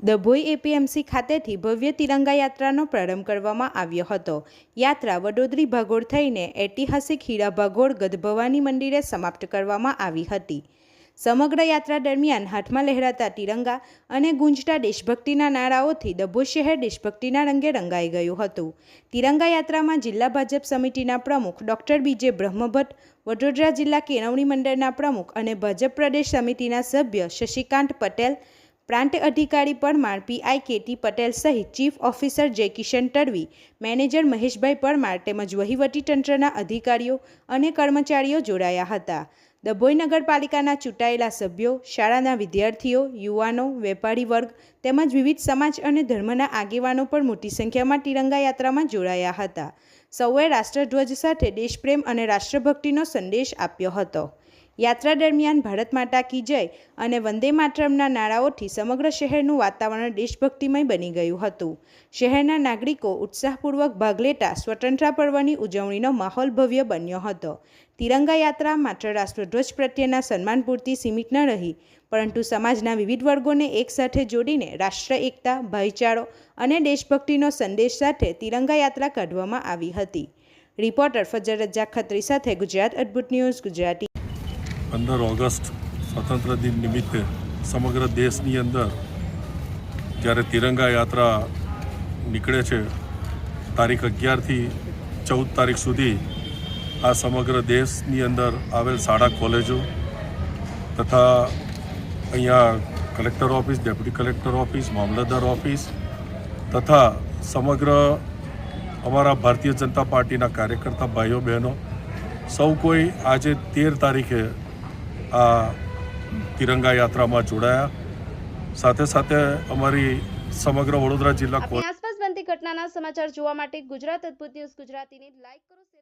Dabhoi APMC ખાતેથી ભવ્ય તિરંગા યાત્રાનો પ્રારંભ કરવામાં આવ્યો હતો। યાત્રા વડોદરી ભાગોળ થઈને ઐતિહાસિક હીરા ભાગોળ ગઢભવાની મંદિરે સમાપ્ત કરવામાં આવી હતી। સમગ્ર યાત્રા દરમિયાન હાથમાં લહેરાતા તિરંગા અને ગુંજતા દેશભક્તિના નારાઓથી ડભોઈ શહેર દેશભક્તિના રંગે રંગાઈ ગયું હતું। તિરંગા યાત્રામાં જિલ્લા ભાજપ સમિતિના પ્રમુખ ડોક્ટર બીજે બ્રહ્મભટ્ટ, વડોદરા જિલ્લા કેળવણી મંડળના પ્રમુખ અને ભાજપ પ્રદેશ સમિતિના સભ્ય શશિકાંત પટેલ, પ્રાંત અધિકારી પરમાર પીઆઈ કેટી પટેલ સહિત chief officer Jaykishan Tadvi, manager Maheshbhai Parmar તેમજ વહીવટી તંત્રના અધિકારીઓ અને કર્મચારીઓ જોડાયા હતા। ડભોઈ નગરપાલિકાના ચૂંટાયેલા સભ્યો, શાળાના વિદ્યાર્થીઓ, યુવાનો, વેપારી વર્ગ તેમજ વિવિધ સમાજ અને ધર્મના આગેવાનો પણ મોટી સંખ્યામાં તિરંગા યાત્રામાં જોડાયા હતા। સૌએ રાષ્ટ્રધ્વજ સાથે દેશપ્રેમ અને રાષ્ટ્રભક્તિનો સંદેશ આપ્યો હતો। યાત્રા દરમિયાન ભારત માતા કી જય અને વંદે માતરમના નારાઓથી સમગ્ર શહેરનું વાતાવરણ દેશભક્તિમય બની ગયું હતું। શહેરના નાગરિકો ઉત્સાહપૂર્વક ભાગ લેતા સ્વતંત્રતા પર્વની ઉજવણીનો માહોલ ભવ્ય બન્યો હતો। તિરંગા યાત્રા માત્ર રાષ્ટ્રધ્વજ પ્રત્યેના સન્માન પૂરતી સીમિત ન રહી, પરંતુ સમાજના વિવિધ વર્ગોને એકસાથે જોડીને રાષ્ટ્ર એકતા, ભાઈચારો અને દેશભક્તિનો સંદેશ સાથે તિરંગા યાત્રા કાઢવામાં આવી હતી। રિપોર્ટર ફજર રજાક ખત્રી સાથે ગુજરાત અદ્ભુત ન્યૂઝ ગુજરાતી। 15 ઓગસ્ટ સ્વતંત્ર દિન નિમિત્તે સમગ્ર દેશની અંદર જ્યારે તિરંગા યાત્રા નીકળે છે, તારીખ 11થી 14 તારીખ સુધી આ સમગ્ર દેશની અંદર આવેલ શાળા કોલેજો તથા અહીંયા collector office, deputy collector office, મામલતદાર ઓફિસ તથા સમગ્ર અમારા ભારતીય જનતા પાર્ટીના કાર્યકર્તા ભાઈઓ બહેનો સૌ કોઈ આજે 13 તારીખે આ તિરંગા યાત્રામાં જોડાયા। સાથે સાથે અમારી સમગ્ર વડોદરા જિલ્લા આસપાસ બનતી ઘટનાના સમાચાર જોવા માટે ગુજરાત અદ્ભુત ન્યૂઝ ગુજરાતીને લાઈક કરો।